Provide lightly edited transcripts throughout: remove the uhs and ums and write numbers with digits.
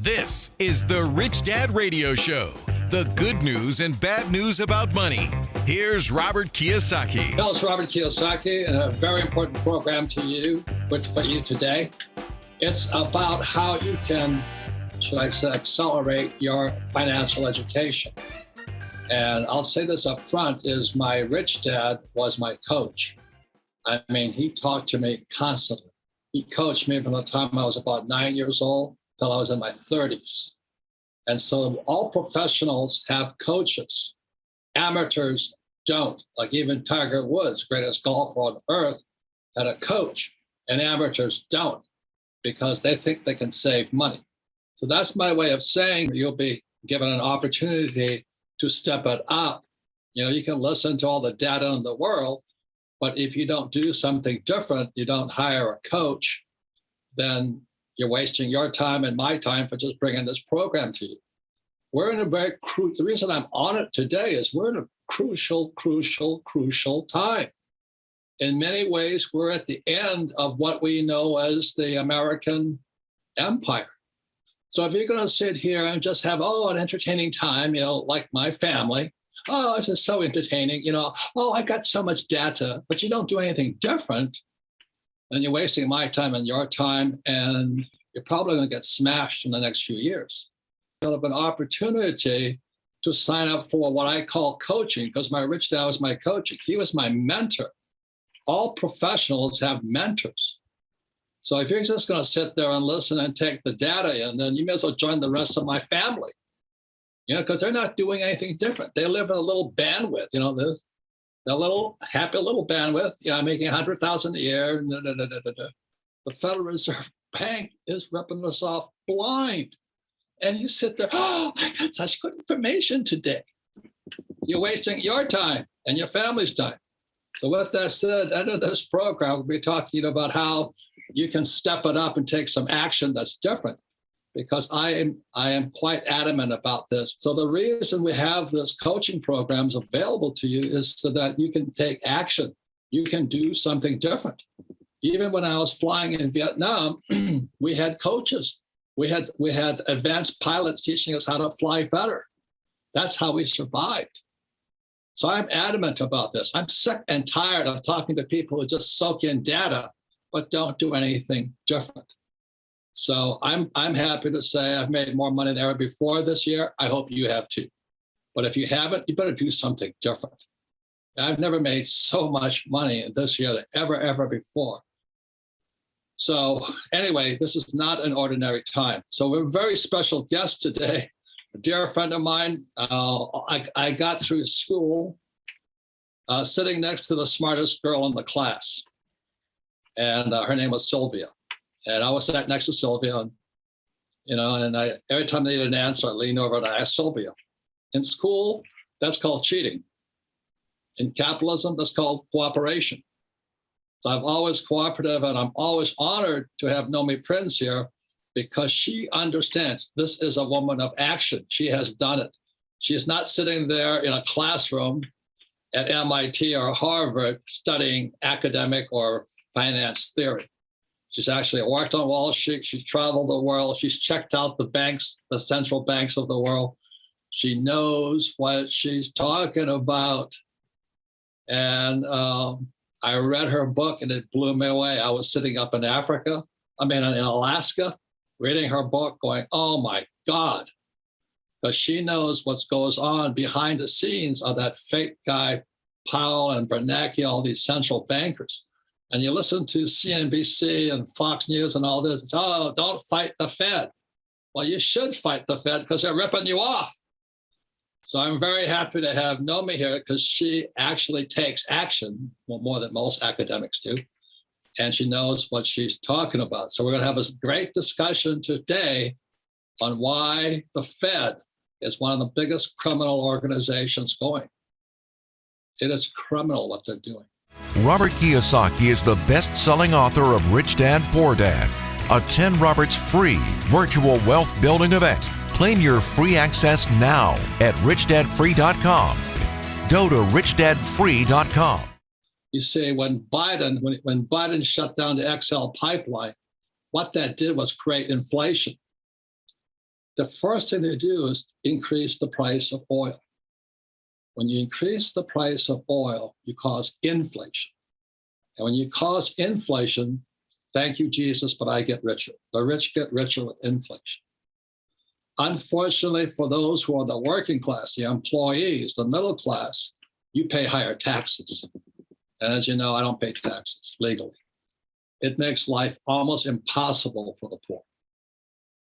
This is the Rich Dad Radio Show. The good news and bad news about money. Here's Robert Kiyosaki. Hello, it's Robert Kiyosaki, and a very important program to you for you today. It's about how you can, should I say, accelerate your financial education. And I'll say this up front, is my rich dad was my coach. I mean, he talked to me constantly. He coached me from the time I was about 9 years old till I was in my 30s. And so all professionals have coaches. Amateurs don't. Like even Tiger Woods, greatest golfer on earth, had a coach, and amateurs don't because they think they can save money. So that's my way of saying you'll be given an opportunity to step it up. You know, you can listen to all the data in the world, but if you don't do something different, you don't hire a coach, then you're wasting your time and my time for just bringing this program to you. We're in a very the reason I'm on it today is we're in a crucial time. In many ways, we're at the end of what we know as the American empire. So if you're going to sit here and just have, an entertaining time, like my family, this is so entertaining, I got so much data, but you don't do anything different, then you're wasting my time and your time, and you're probably going to get smashed in the next few years. You'll have an opportunity to sign up for what I call coaching, because my rich dad was my coaching. He was my mentor. All professionals have mentors. So if you're just going to sit there and listen and take the data in, then you may as well join the rest of my family, because they're not doing anything different. They live in a little bandwidth, a little happy little bandwidth, making 100,000 a year. The Federal Reserve Bank is ripping us off blind. And you sit there, I got such good information today. You're wasting your time and your family's time. So with that said, under this program, we'll be talking about how you can step it up and take some action that's different, because I am quite adamant about this. So the reason we have this coaching programs available to you is so that you can take action. You can do something different. Even when I was flying in Vietnam, we had coaches. We had advanced pilots teaching us how to fly better. That's how we survived. So I'm adamant about this. I'm sick and tired of talking to people who just soak in data, but don't do anything different. So I'm happy to say I've made more money than ever before this year. I hope you have too. But if you haven't, you better do something different. I've never made so much money this year than ever before. So anyway, this is not an ordinary time. So we're a very special guest today. A dear friend of mine, I got through school sitting next to the smartest girl in the class. And her name was Sylvia. And I was sat next to Sylvia, and every time they needed an answer, I leaned over and I asked Sylvia. In school, that's called cheating. In capitalism, that's called cooperation. So I'm always cooperative, and I'm always honored to have Nomi Prins here, because she understands this is a woman of action. She has done it. She is not sitting there in a classroom at MIT or Harvard studying academic or finance theory. She's actually worked on Wall Street. She's traveled the world. She's checked out the banks, the central banks of the world. She knows what she's talking about. And I read her book and it blew me away. I was sitting up in in Alaska, reading her book going, oh my God. Because she knows what goes on behind the scenes of that fake guy, Powell and Bernanke, all these central bankers. And you listen to CNBC and Fox News and all this, it's, don't fight the Fed. Well, you should fight the Fed because they're ripping you off. So I'm very happy to have Nomi here, because she actually takes action, more than most academics do, and she knows what she's talking about. So we're going to have a great discussion today on why the Fed is one of the biggest criminal organizations going. It is criminal what they're doing. Robert Kiyosaki is the best-selling author of Rich Dad, Poor Dad, a 10 Roberts free virtual wealth building event. Claim your free access now at richdadfree.com. Go to richdadfree.com. You see, when Biden shut down the XL pipeline, what that did was create inflation. the first thing they do is increase the price of oil. When you increase the price of oil, you cause inflation. And when you cause inflation, thank you, Jesus, but I get richer. The rich get richer with inflation. Unfortunately, for those who are the working class, the employees, the middle class, you pay higher taxes. And as you know, I don't pay taxes legally. It makes life almost impossible for the poor.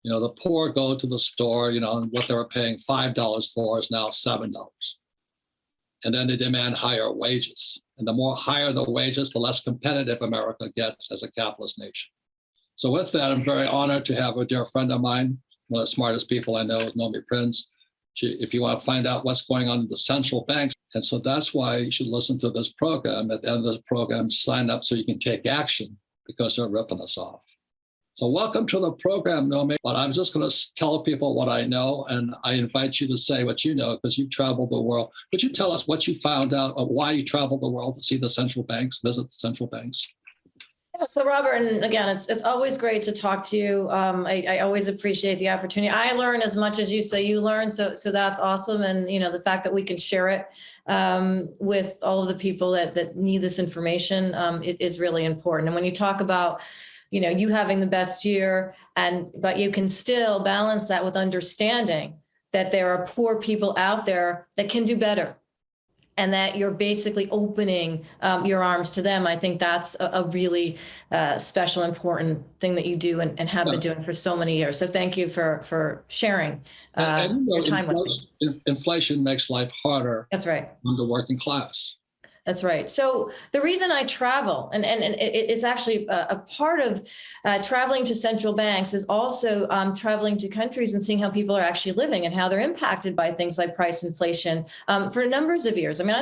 You know, the poor go to the store, you know, and what they were paying $5 for is now $7. And then they demand higher wages. And the more higher the wages, the less competitive America gets as a capitalist nation. So with that, I'm very honored to have a dear friend of mine, one of the smartest people I know is Nomi Prins. If you want to find out what's going on in the central banks, and so that's why you should listen to this program. At the end of the program, sign up so you can take action because they're ripping us off. So welcome to the program, Nomi. But I'm just going to tell people what I know, and I invite you to say what you know because you've traveled the world. Could you tell us what you found out of why you traveled the world to see the central banks, visit the central banks? Yeah, so Robert, and again, it's always great to talk to you. I always appreciate the opportunity. I learn as much as you say you learn, so that's awesome. And you know, the fact that we can share it with all of the people that need this information, it is really important. And when you talk about, you know, you having the best year, but you can still balance that with understanding that there are poor people out there that can do better, and that you're basically opening your arms to them. I think that's a really special, important thing that you do and have been doing for so many years. So thank you for sharing your time with me. Inflation makes life harder. That's right. On the working class. That's right. So the reason I travel, and it's actually a part of traveling to central banks is also traveling to countries and seeing how people are actually living and how they're impacted by things like price inflation for numbers of years. I mean,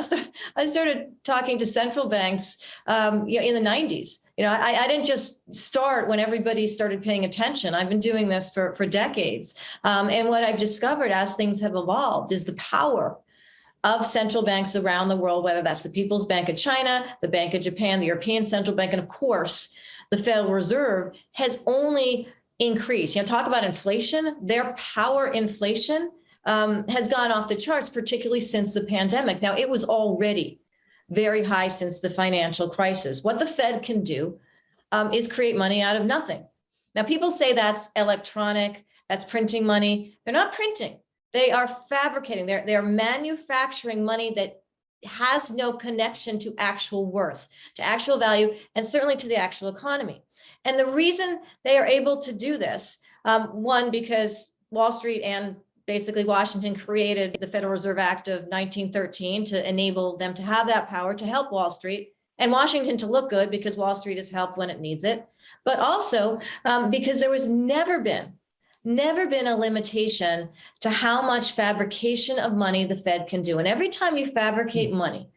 I started talking to central banks in the 90s. You know, I didn't just start when everybody started paying attention. I've been doing this for decades. And what I've discovered as things have evolved is the power of central banks around the world, whether that's the People's Bank of China, the Bank of Japan, the European Central Bank, and of course, the Federal Reserve has only increased. You know, talk about inflation, their power inflation has gone off the charts, particularly since the pandemic. Now, it was already very high since the financial crisis. What the Fed can do is create money out of nothing. Now, people say that's electronic, that's printing money. They're not printing. They are fabricating. They're manufacturing money that has no connection to actual worth, to actual value, and certainly to the actual economy. And the reason they are able to do this, one, because Wall Street and basically Washington created the Federal Reserve Act of 1913 to enable them to have that power to help Wall Street and Washington to look good because Wall Street has helped when it needs it, but also because there was never been a limitation to how much fabrication of money the Fed can do. And every time you fabricate money,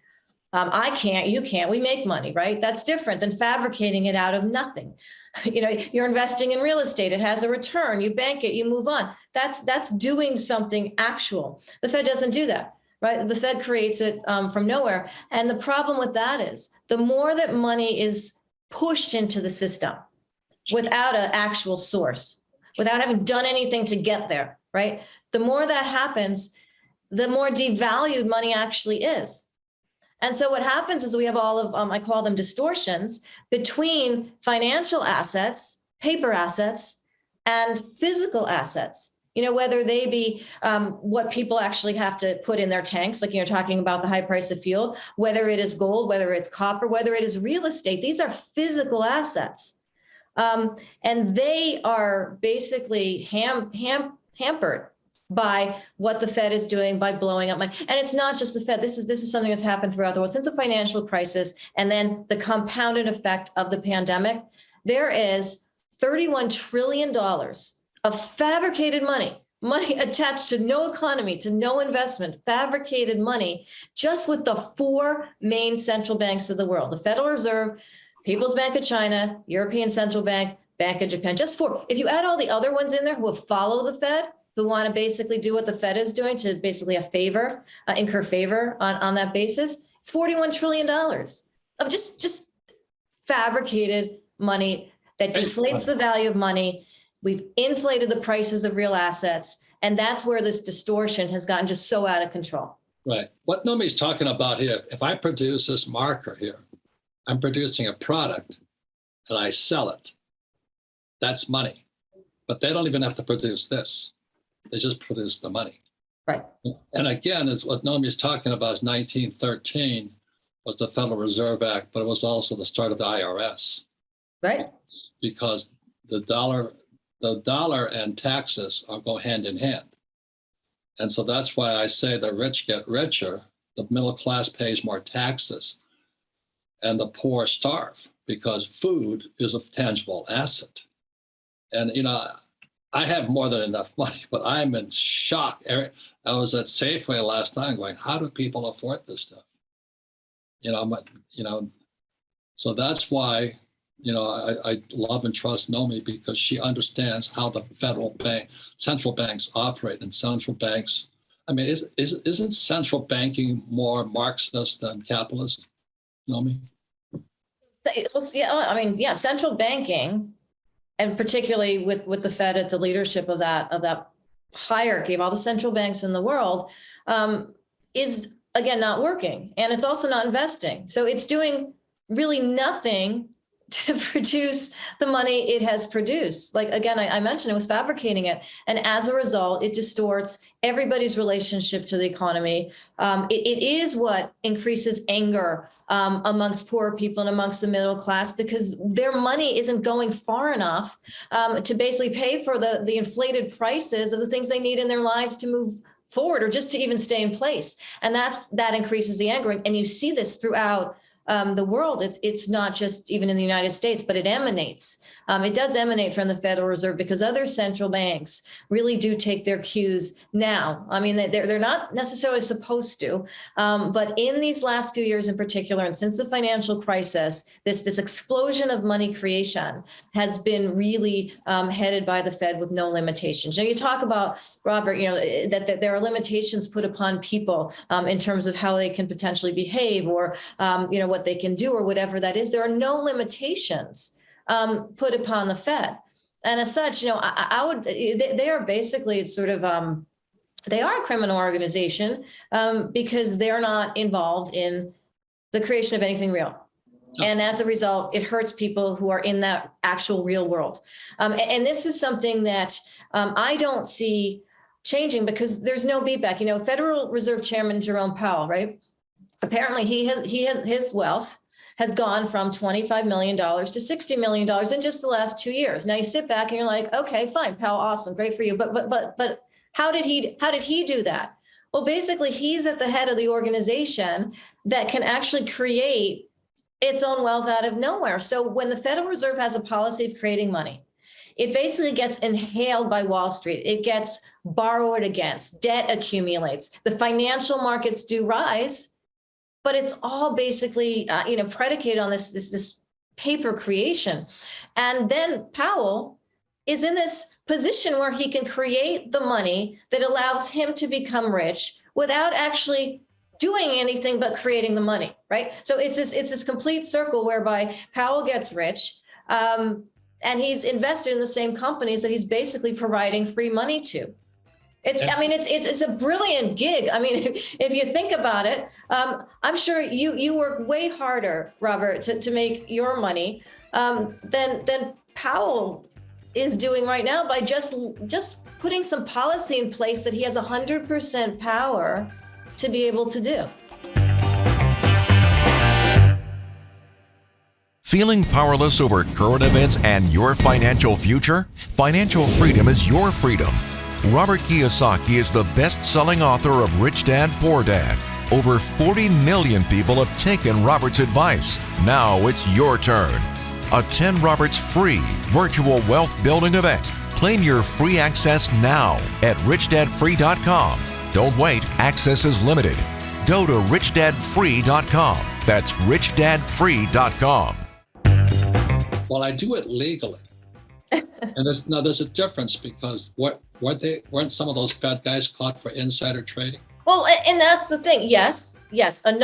I can't, you can't, we make money, right? That's different than fabricating it out of nothing. You know, you're investing in real estate, it has a return, you bank it, you move on. That's doing something actual. The Fed doesn't do that, right? The Fed creates it from nowhere. And the problem with that is the more that money is pushed into the system without an actual source, without having done anything to get there, right? The more that happens, the more devalued money actually is. And so what happens is we have all of, I call them distortions, between financial assets, paper assets, and physical assets. You know, whether they be what people actually have to put in their tanks, like you're talking about the high price of fuel, whether it is gold, whether it's copper, whether it is real estate, these are physical assets. And they are basically hampered by what the Fed is doing by blowing up money. And it's not just the Fed. This is something that's happened throughout the world since the financial crisis and then the compounded effect of the pandemic. There is $31 trillion of fabricated money attached to no economy, to no investment, fabricated money, just with the four main central banks of the world, the Federal Reserve, People's Bank of China, European Central Bank, Bank of Japan, just four. If you add all the other ones in there who will follow the Fed, who want to basically do what the Fed is doing to basically incur favor on that basis, it's $41 trillion of just fabricated money that deflates the value of money We've inflated the prices of real assets. And that's where this distortion has gotten just so out of control. Right. What Nomi's talking about here, if I produce this marker here, I'm producing a product and I sell it. That's money. But they don't even have to produce this. They just produce the money. Right. And again, it's what Nomi is talking about is 1913 was the Federal Reserve Act, but it was also the start of the IRS. Right. Because the dollar and taxes go hand in hand. And so that's why I say the rich get richer, the middle class pays more taxes, and the poor starve because food is a tangible asset. And, I have more than enough money, but I'm in shock. I was at Safeway last time going, how do people afford this stuff? So that's why, I love and trust Nomi because she understands how the central banks operate, and central banks. I mean, isn't central banking more Marxist than capitalist, Nomi? Yeah, central banking, and particularly with the Fed at the leadership of that hierarchy of all the central banks in the world, is again not working, and it's also not investing. So it's doing really nothing to produce the money it has produced. Like, again, I mentioned it was fabricating it. And as a result, it distorts everybody's relationship to the economy. It is what increases anger amongst poor people and amongst the middle class because their money isn't going far enough to basically pay for the inflated prices of the things they need in their lives to move forward or just to even stay in place. And that increases the anger. And you see this throughout the world. It's not just even in the United States, but it emanates. It does emanate from the Federal Reserve because other central banks really do take their cues now. I mean, they're not necessarily supposed to, but in these last few years in particular, and since the financial crisis, this explosion of money creation has been really headed by the Fed with no limitations. Now, you talk about, Robert, that there are limitations put upon people in terms of how they can potentially behave or, what they can do or whatever that is. There are no limitations put upon the Fed. And as such, I would, they are basically sort of, they are a criminal organization because they're not involved in the creation of anything real. And as a result, it hurts people who are in that actual real world. And this is something that I don't see changing because there's no beatback. Federal Reserve Chairman Jerome Powell, right? Apparently he has his wealth has gone from $25 million to $60 million in just the last 2 years. Now you sit back and you're like, okay, fine, Powell, awesome, great for you. But how did he do that? Well, basically, he's at the head of the organization that can actually create its own wealth out of nowhere. So when the Federal Reserve has a policy of creating money, it basically gets inhaled by Wall Street. It gets borrowed against, debt accumulates. The financial markets do rise, but it's all basically, predicated on this paper creation. And then Powell is in this position where he can create the money that allows him to become rich without actually doing anything but creating the money, right? So it's this complete circle whereby Powell gets rich, and he's invested in the same companies that he's basically providing free money to. It's a brilliant gig. I mean, if you think about it, I'm sure you work way harder, Robert, to make your money than Powell is doing right now by just putting some policy in place that he has 100% power to be able to do. Feeling powerless over current events and your financial future? Financial freedom is your freedom. Robert Kiyosaki is the best-selling author of Rich Dad, Poor Dad. Over 40 million people have taken Robert's advice. Now it's your turn. Attend Robert's free virtual wealth building event. Claim your free access now at richdadfree.com. Don't wait, access is limited. Go to richdadfree.com. That's richdadfree.com. Well, I do it legally. And there's a difference because weren't some of those Fed guys caught for insider trading? Well, and that's the thing. Yes. I'm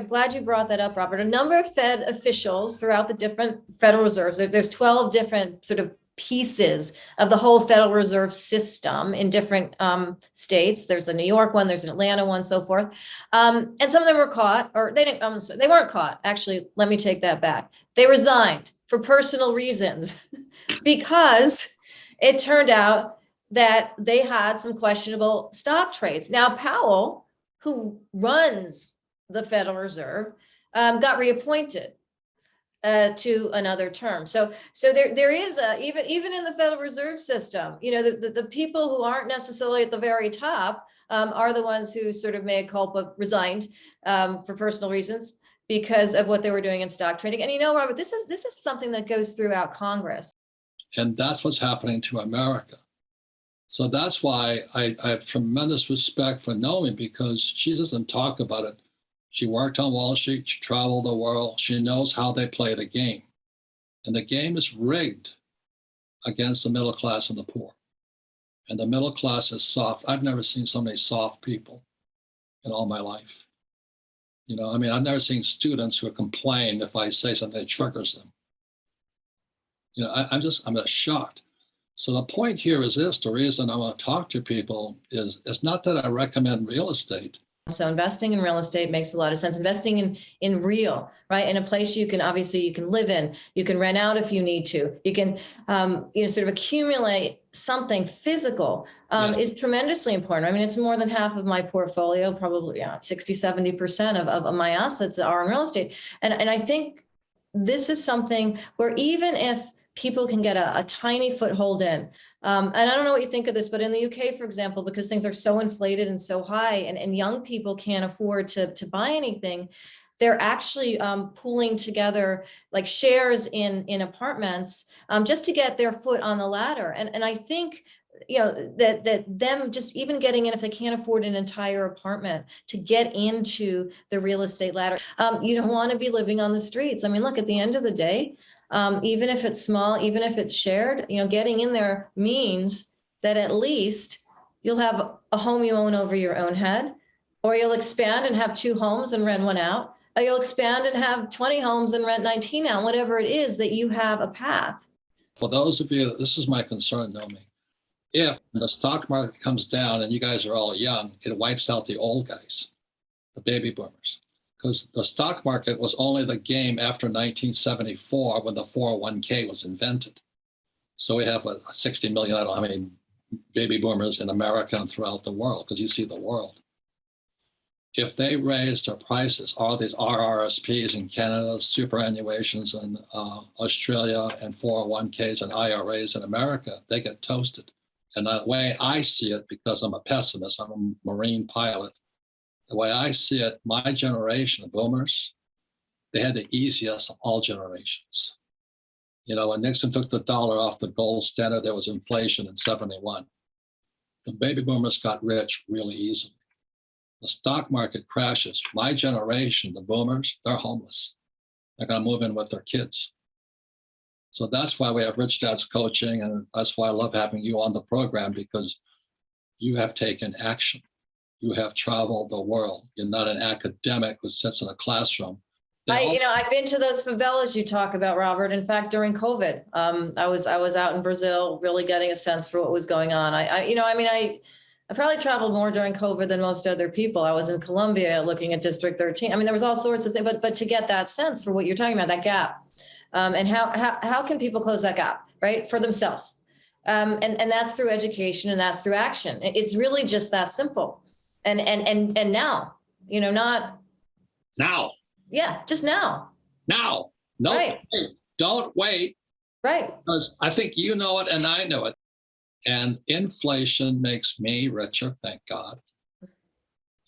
glad you brought that up, Robert. A number of Fed officials throughout the different Federal Reserves, there's 12 different sort of pieces of the whole Federal Reserve system in different states. There's a New York one, there's an Atlanta one, so forth. And some of them were caught, or they didn't. They weren't caught. Actually, let me take that back. They resigned for personal reasons because it turned out that they had some questionable stock trades. Now, Powell, who runs the Federal Reserve, got reappointed to another term. So there is even in the Federal Reserve System, the people who aren't necessarily at the very top are the ones who sort of mea culpa resigned for personal reasons because of what they were doing in stock trading. And Robert, this is something that goes throughout Congress. And that's what's happening to America. So that's why I have tremendous respect for Nomi, because she doesn't talk about it. She worked on Wall Street, she traveled the world, she knows how they play the game. And the game is rigged against the middle class and the poor. And the middle class is soft. I've never seen so many soft people in all my life. I've never seen students who complain if I say something that triggers them. I'm just shocked. So the point here is this: the reason I want to talk to people is it's not that I recommend real estate. So investing in real estate makes a lot of sense. Investing in real, right? In a place you can live in, you can rent out if you need to, you can, sort of accumulate something physical is tremendously important. It's more than half of my portfolio, probably 60, 70% of my assets are in real estate. And I think this is something where even if people can get a tiny foothold in. And I don't know what you think of this, but in the UK, for example, because things are so inflated and so high and young people can't afford to buy anything, they're actually pooling together like shares in apartments just to get their foot on the ladder. And I think that them just even getting in, if they can't afford an entire apartment, to get into the real estate ladder. You don't want to be living on the streets. Look, at the end of the day, even if it's small, even if it's shared, getting in there means that at least you'll have a home you own over your own head, or you'll expand and have 2 homes and rent 1 out, or you'll expand and have 20 homes and rent 19 out, whatever it is that you have a path. For those of you, this is my concern, Nomi. If the stock market comes down and you guys are all young, it wipes out the old guys, the baby boomers. Because the stock market was only the game after 1974 when the 401k was invented. So we have 60 million, I don't know how many baby boomers in America and throughout the world, because you see the world. If they raise their prices, all these RRSPs in Canada, superannuations in Australia, and 401ks and IRAs in America, they get toasted. And the way I see it, because I'm a pessimist, I'm a Marine pilot, the way I see it, my generation of boomers, they had the easiest of all generations. When Nixon took the dollar off the gold standard, there was inflation in 71. The baby boomers got rich really easily. The stock market crashes. My generation, the boomers, they're homeless. They're going to move in with their kids. So that's why we have Rich Dad's coaching, and that's why I love having you on the program, because you have taken action. You have traveled the world. You're not an academic who sits in a classroom. I've been to those favelas you talk about, Robert. In fact, during COVID, I was out in Brazil, really getting a sense for what was going on. I probably traveled more during COVID than most other people. I was in Colombia looking at District 13. There was all sorts of things, but to get that sense for what you're talking about, that gap, and how can people close that gap, right, for themselves? And that's through education, and that's through action. It's really just that simple. And now, not now. Yeah, just now. Now. No, right. Don't wait. Right. Because I think you know it and I know it. And inflation makes me richer, thank God.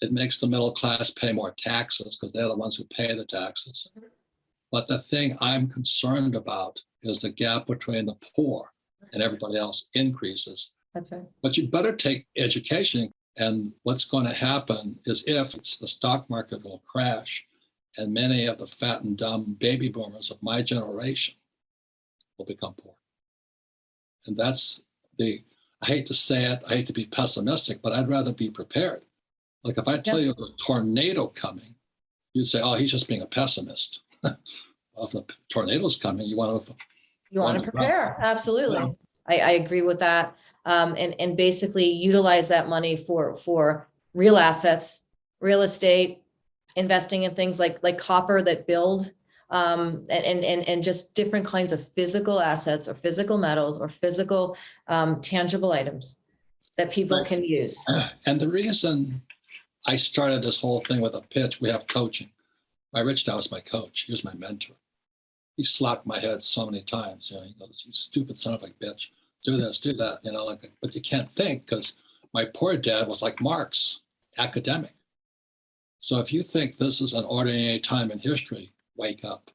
It makes the middle class pay more taxes because they're the ones who pay the taxes. But the thing I'm concerned about is the gap between the poor and everybody else increases. That's right. But you better take education. And what's going to happen is if the stock market will crash, and many of the fat and dumb baby boomers of my generation will become poor. And that's I hate to say it, I hate to be pessimistic, but I'd rather be prepared. Like if I tell you there's a tornado coming, you'd say, oh, he's just being a pessimist. Well, if the tornado's coming, you want to You want to prepare. Absolutely. Yeah. I agree with that. And basically utilize that money for real assets, real estate, investing in things like copper that build, and just different kinds of physical assets or physical metals or physical tangible items that people can use. And the reason I started this whole thing with a pitch, we have coaching. My rich dad was my coach. He was my mentor. He slapped my head so many times. He goes, "You stupid son of a bitch, do this, do that." But you can't think, because my poor dad was like Marx, academic. So if you think this is an ordinary time in history, wake up.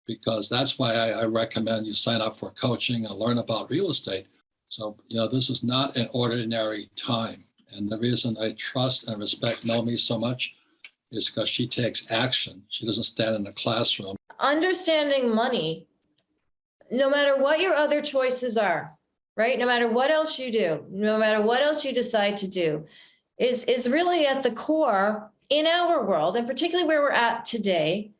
Because that's why I recommend you sign up for coaching and learn about real estate. So, this is not an ordinary time. And the reason I trust and respect Nomi so much is because she takes action. She doesn't stand in a classroom. Understanding money, no matter what your other choices are, right? No matter what else you do, no matter what else you decide to do, is really at the core in our world, and particularly where we're at today,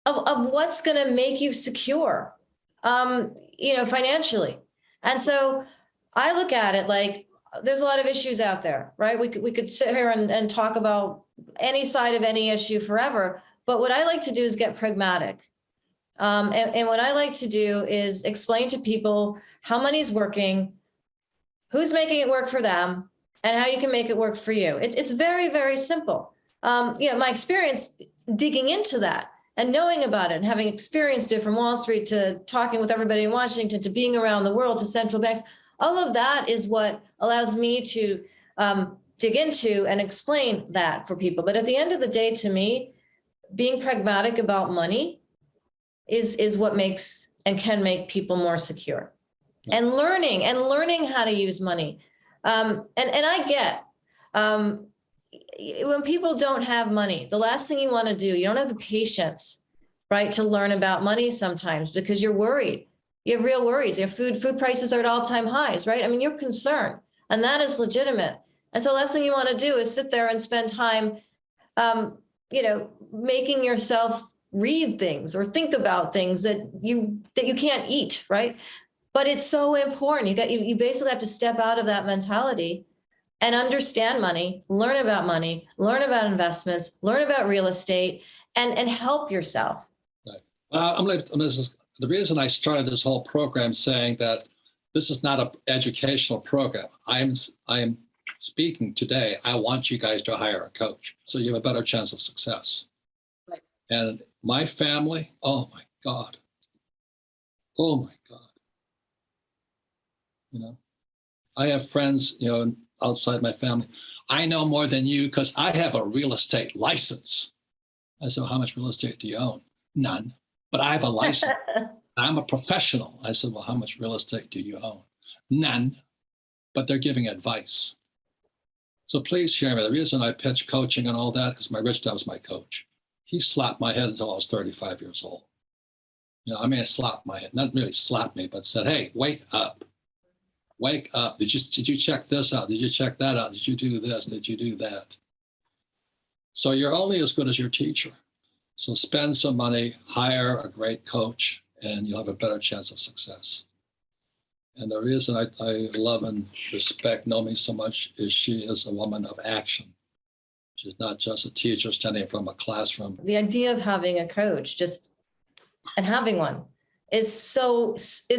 of what's going to make you secure, financially. And so I look at it like there's a lot of issues out there, right? We could sit here and talk about any side of any issue forever. But what I like to do is get pragmatic. And what I like to do is explain to people how money's working, who's making it work for them, and how you can make it work for you. It's very, very simple. My experience digging into that and knowing about it and having experienced it from Wall Street to talking with everybody in Washington to being around the world to central banks, all of that is what allows me to dig into and explain that for people. But at the end of the day, to me, being pragmatic about money is what makes and can make people more secure. And learning how to use money. And I get when people don't have money, the last thing you want to do, you don't have the patience, right, to learn about money sometimes because you're worried. You have real worries. Your food prices are at all-time highs, right? I mean, you're concerned, and that is legitimate. And so the last thing you want to do is sit there and spend time, making yourself read things or think about things that you can't eat, right? But it's so important. You basically have to step out of that mentality and understand money, learn about investments, learn about real estate, and help yourself. Right. The reason I started this whole program saying that this is not an educational program. I am speaking today. I want you guys to hire a coach so you have a better chance of success. Right. And my family, oh my God. I have friends, outside my family. I know more than you because I have a real estate license. I said, "Well, how much real estate do you own?" "None, but I have a license." "I'm a professional." I said, "Well, how much real estate do you own?" "None, but they're giving advice." So please hear me. The reason I pitch coaching and all that, because my rich dad was my coach. He slapped my head until I was 35 years old. Slapped my head, not really slapped me, but said, "Hey, wake up. Wake up. Did you check this out? Did you check that out? Did you do this? Did you do that?" So you're only as good as your teacher. So spend some money, hire a great coach, and you'll have a better chance of success. And the reason I love and respect Nomi so much is she is a woman of action. She's not just a teacher standing from a classroom. The idea of having a coach and having one is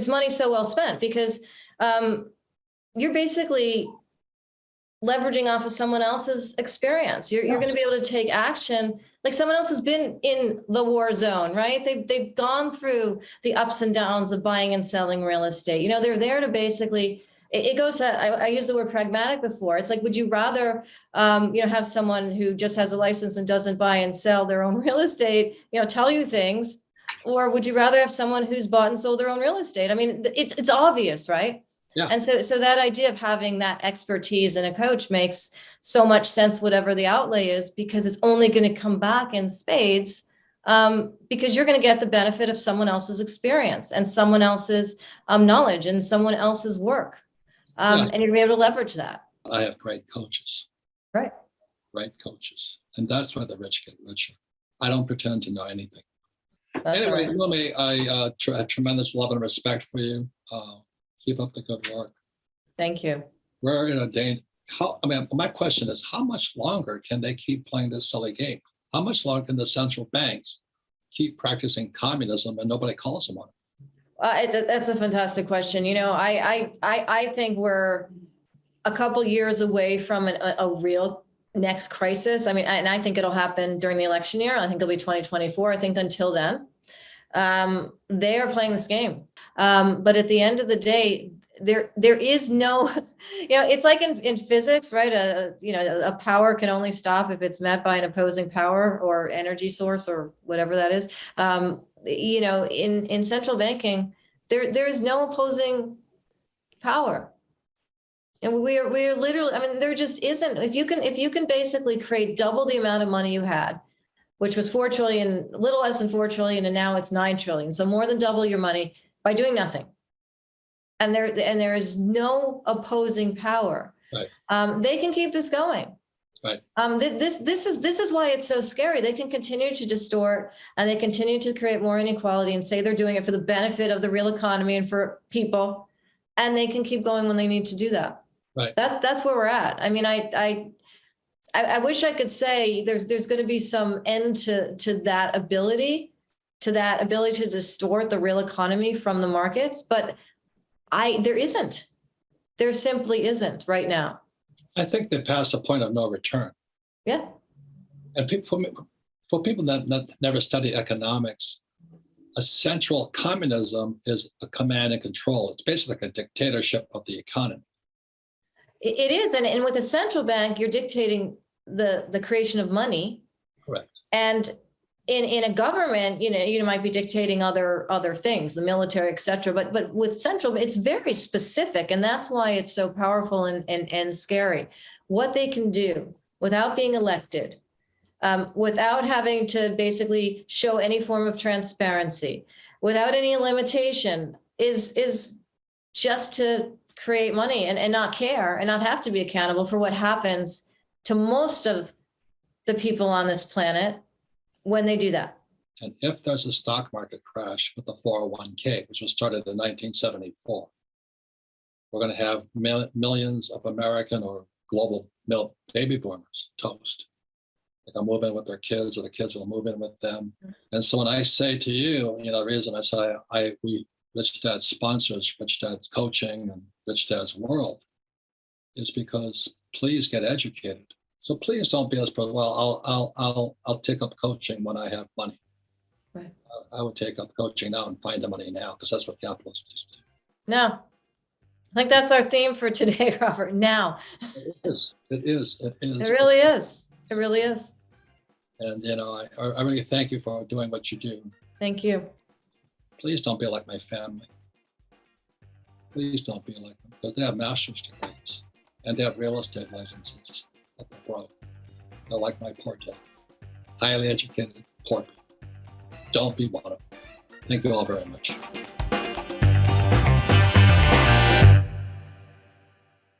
money so well spent because you're basically leveraging off of someone else's experience. You're going to be able to take action. Like someone else has been in the war zone, right? They've gone through the ups and downs of buying and selling real estate. They're there to basically, it goes to, I used the word pragmatic before. It's like, would you rather, have someone who just has a license and doesn't buy and sell their own real estate, tell you things, or would you rather have someone who's bought and sold their own real estate? I mean, it's obvious, right? Yeah. And so that idea of having that expertise in a coach makes so much sense, whatever the outlay is, because it's only going to come back in spades, because you're going to get the benefit of someone else's experience and someone else's knowledge and someone else's work. And you're going to be able to leverage that. I have great coaches. Right. Great coaches. And that's why the rich get richer. I don't pretend to know anything. Anyway, right. Nomi, I have tremendous love and respect for you. Keep up the good work. Thank you. We're in a day. My question is, how much longer can they keep playing this silly game? How much longer can the central banks keep practicing communism and nobody calls them on it? That's a fantastic question. I think we're a couple years away from a real next crisis. I mean, and I think it'll happen during the election year. I think it'll be 2024. I think until then, they are playing this game. But at the end of the day, there is no, it's like in physics, right? A power can only stop if it's met by an opposing power or energy source or whatever that is. In central banking, there is no opposing power. And we are literally, I mean, there just isn't. If you can basically create double the amount of money you had, which was 4 trillion, a little less than 4 trillion, and now it's 9 trillion. So more than double your money by doing nothing. And there is no opposing power. Right. They can keep this going. Right. This is why it's so scary. They can continue to distort, and they continue to create more inequality and say they're doing it for the benefit of the real economy and for people, and they can keep going when they need to do that. Right. That's where we're at. I mean, I wish I could say there's going to be some end to that ability to distort the real economy from the markets, but there isn't. There simply isn't right now. I think they passed a point of no return. Yeah. And for people that never study economics, a central communism is a command and control. It's basically like a dictatorship of the economy. It is. And with a central bank, you're dictating the creation of money. Correct. And in a government, you might be dictating other things, the military, et cetera. But with central, it's very specific. And that's why it's so powerful and scary. What they can do without being elected, without having to basically show any form of transparency, without any limitation, is just to create money and not care and not have to be accountable for what happens to most of the people on this planet when they do that. And if there's a stock market crash with the 401k, which was started in 1974, we're going to have millions of American or global baby boomers toast. They'll move in with their kids, or the kids will move in with them. And so when I say to you, the reason I say Rich Dad sponsors Rich Dad's coaching and Rich Dad's World is because please get educated. So please don't be as well. I'll take up coaching when I have money. Right. I would take up coaching now and find the money now, because that's what capitalists do. No, I think that's our theme for today, Robert. Now. It is. It really is. It really is. And I really thank you for doing what you do. Thank you. Please don't be like my family. Please don't be like them, because they have master's degrees and they have real estate licenses. They're like my poor dad. Highly educated, poor people. Don't be one of them. Thank you all very much.